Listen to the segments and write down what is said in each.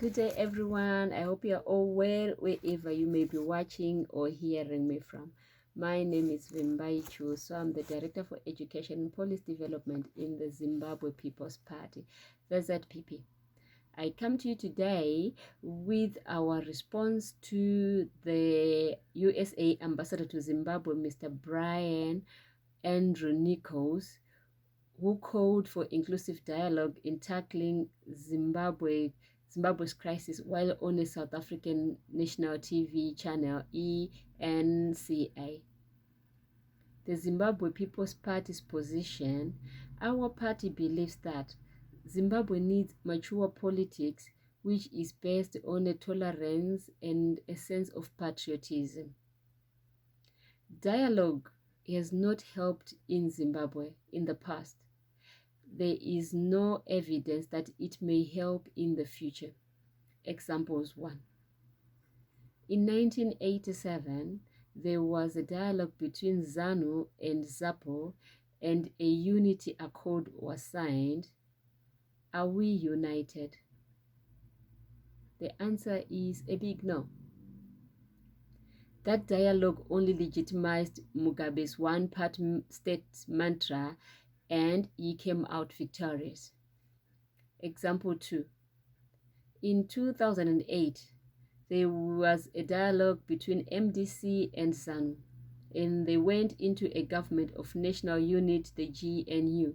Good day, everyone. I hope you're all well wherever you may be watching or hearing me from. My name is Vimbai Chu, so I'm the Director for Education and Policy Development in the Zimbabwe People's Party, the ZPP. I come to you today with our response to the USA Ambassador to Zimbabwe, Mr. Brian A. Nichols, who called for inclusive dialogue in tackling Zimbabwe's crisis while on a South African national TV channel, ENCA. The Zimbabwe People's Party's position: our party believes that Zimbabwe needs mature politics which is based on a tolerance and a sense of patriotism. Dialogue has not helped in Zimbabwe in the past. There is no evidence that it may help in the future. Examples 1. In 1987, there was a dialogue between ZANU and ZAPO and a unity accord was signed. Are we united? The answer is a big no. That dialogue only legitimized Mugabe's one-party state mantra, and he came out victorious. Example 2. In 2008, there was a dialogue between MDC and ZANU, and they went into a government of national unity, the GNU,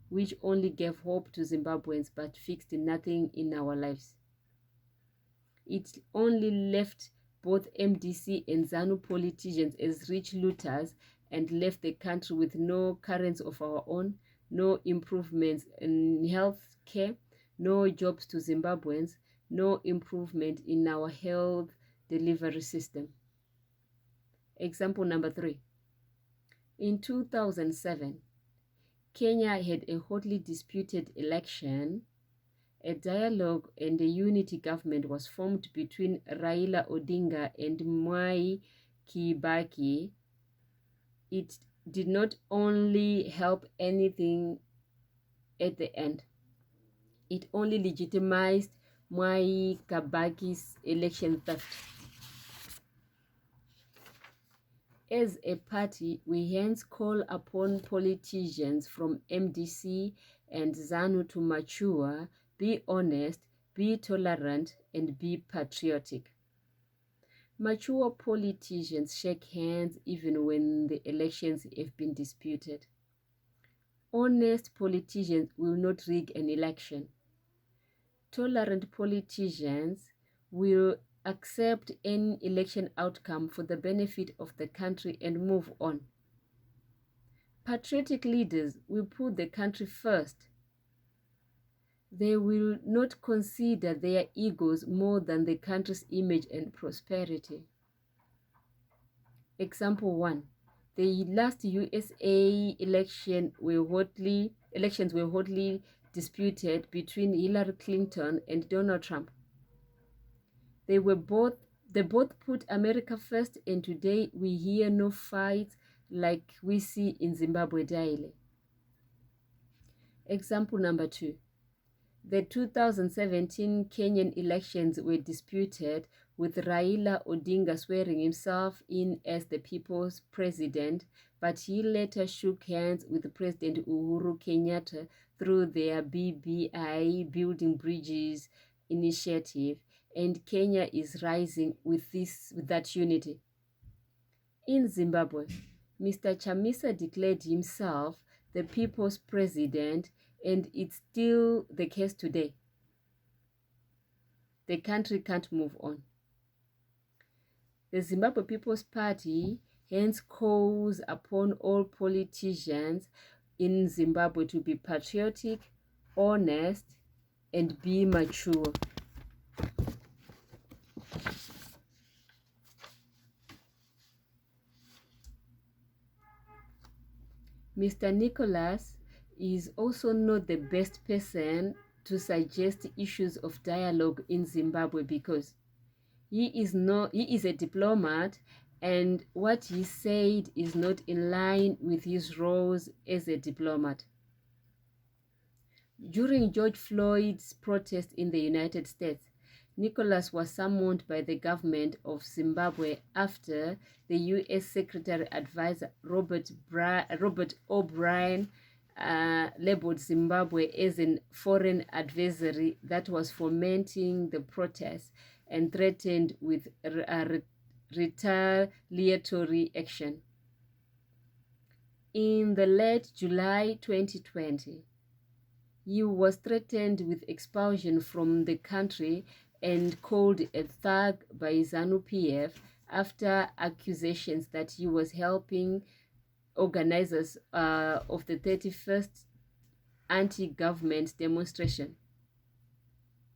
which only gave hope to Zimbabweans but fixed nothing in our lives. It only left both MDC and ZANU politicians as rich looters and left the country with no currency of our own, no improvements in health care, no jobs to Zimbabweans, no improvement in our health delivery system. Example number 3. In 2007, Kenya had a hotly disputed election. A dialogue and a unity government was formed between Raila Odinga and Mwai Kibaki. It did not only help anything at the end, it only legitimized Mwai Kibaki's election theft. As a party, we hence call upon politicians from MDC and ZANU to mature, be honest, be tolerant, and be patriotic. Mature politicians shake hands even when the elections have been disputed. Honest politicians will not rig an election. Tolerant politicians will accept any election outcome for the benefit of the country and move on. Patriotic leaders will put the country first. They will not consider their egos more than the country's image and prosperity. Example 1. The last USA elections were hotly disputed between Hillary Clinton and Donald Trump. They both put America first, and today we hear no fights like we see in Zimbabwe daily. Example number 2. The 2017 Kenyan elections were disputed, with Raila Odinga swearing himself in as the people's president, but he later shook hands with President Uhuru Kenyatta through their BBI, Building Bridges initiative, and Kenya is rising with that unity. In Zimbabwe, Mr. Chamisa declared himself the people's president, and it's still the case today. The country can't move on. The Zimbabwe People's Party hence calls upon all politicians in Zimbabwe to be patriotic, honest, and be mature. Mr. Nichols is also not the best person to suggest issues of dialogue in Zimbabwe because he is a diplomat, and what he said is not in line with his roles as a diplomat. During George Floyd's protest in the United States, Nichols was summoned by the government of Zimbabwe after the U.S. Secretary Advisor Robert O'Brien labeled Zimbabwe as a foreign adversary that was fomenting the protests and threatened with retaliatory action. In the late July 2020, he was threatened with expulsion from the country and called a thug by ZANU-PF after accusations that he was helping organizers of the 31st anti-government demonstration,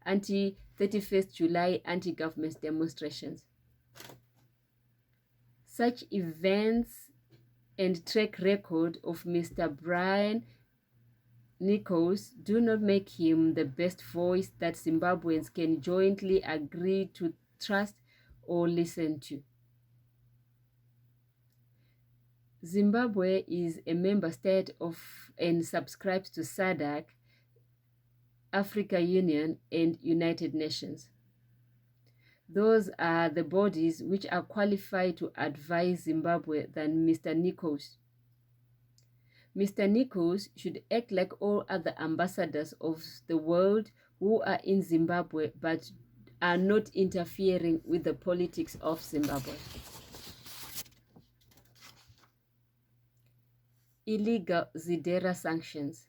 31st July anti-government demonstrations. Such events and track record of Mr. Brian Nichols do not make him the best voice that Zimbabweans can jointly agree to trust or listen to. Zimbabwe is a member state of and subscribes to SADC, Africa Union, and United Nations. Those are the bodies which are qualified to advise Zimbabwe than Mr. Nichols. Mr. Nichols should act like all other ambassadors of the world who are in Zimbabwe but are not interfering with the politics of Zimbabwe. Illegal ZDR sanctions.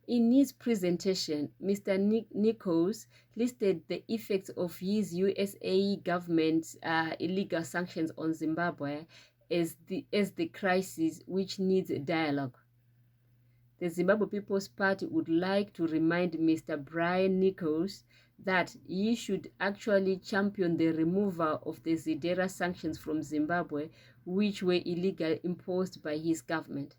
In his presentation, Mr. Nichols listed the effects of his USA government's illegal sanctions on Zimbabwe as the crisis which needs dialogue. The Zimbabwe People's Party would like to remind Mr. Brian Nichols that he should actually champion the removal of the ZDR sanctions from Zimbabwe, which were illegally imposed by his government.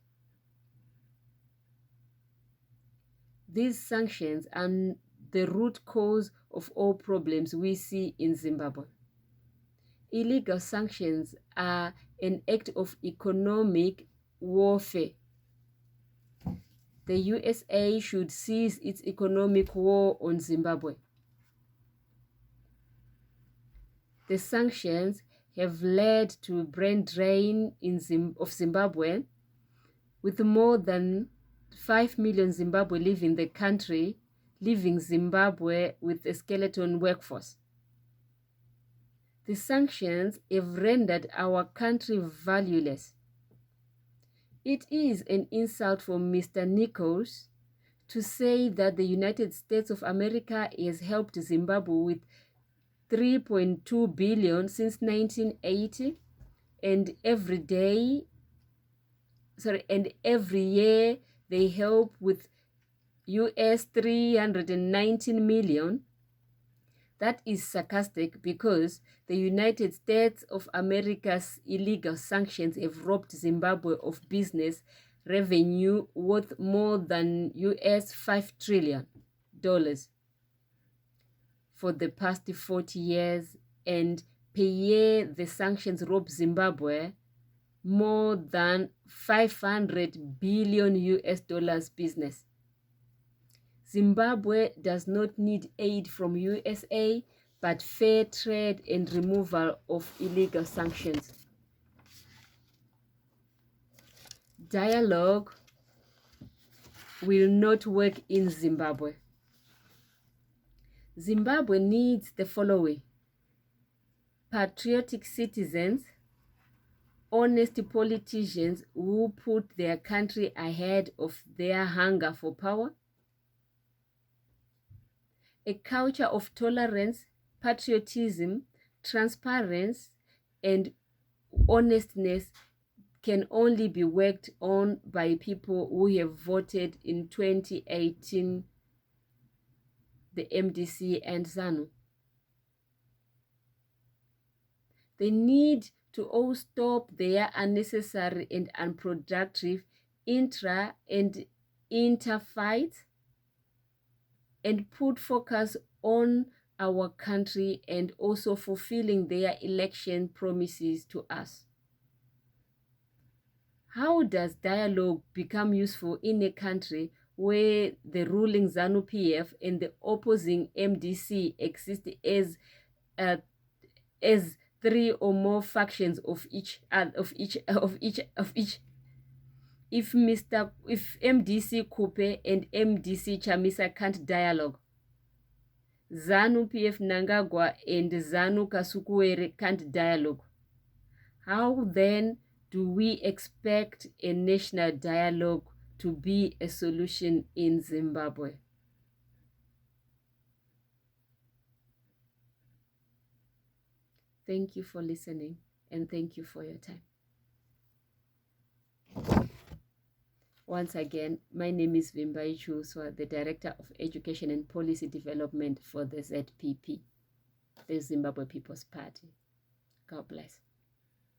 These sanctions are the root cause of all problems we see in Zimbabwe. Illegal sanctions are an act of economic warfare. The USA should cease its economic war on Zimbabwe. The sanctions have led to brain drain of Zimbabwe, with more than 5 million Zimbabwe leaving the country, leaving Zimbabwe with a skeleton workforce. The sanctions have rendered our country valueless. It is an insult for Mr. Nichols to say that the United States of America has helped Zimbabwe with $3.2 billion since 1980, and every year they help with US 319 million. That is sarcastic because the United States of America's illegal sanctions have robbed Zimbabwe of business revenue worth more than US $5 trillion for the past 40 years, and per year the sanctions rob Zimbabwe more than 500 billion US dollars business. Zimbabwe does not need aid from USA, but fair trade and removal of illegal sanctions. Dialogue will not work in Zimbabwe. Zimbabwe needs the following: patriotic citizens, honest politicians who put their country ahead of their hunger for power, a culture of tolerance, patriotism, transparency, and honestness can only be worked on by people who have voted in 2018, the MDC and ZANU. They need to all stop their unnecessary and unproductive intra and interfights and put focus on our country and also fulfilling their election promises to us. How does dialogue become useful in a country where the ruling ZANU-PF and the opposing MDC exist as three or more factions of each. If MDC Kupe and MDC Chamisa can't dialogue, ZANU-PF Nangagwa and ZANU Kasukuwere can't dialogue, how then do we expect a national dialogue to be a solution in Zimbabwe? Thank you for listening, and thank you for your time. Once again, my name is Vimbai Chuswa, the Director of Education and Policy Development for the ZPP, the Zimbabwe People's Party. God bless.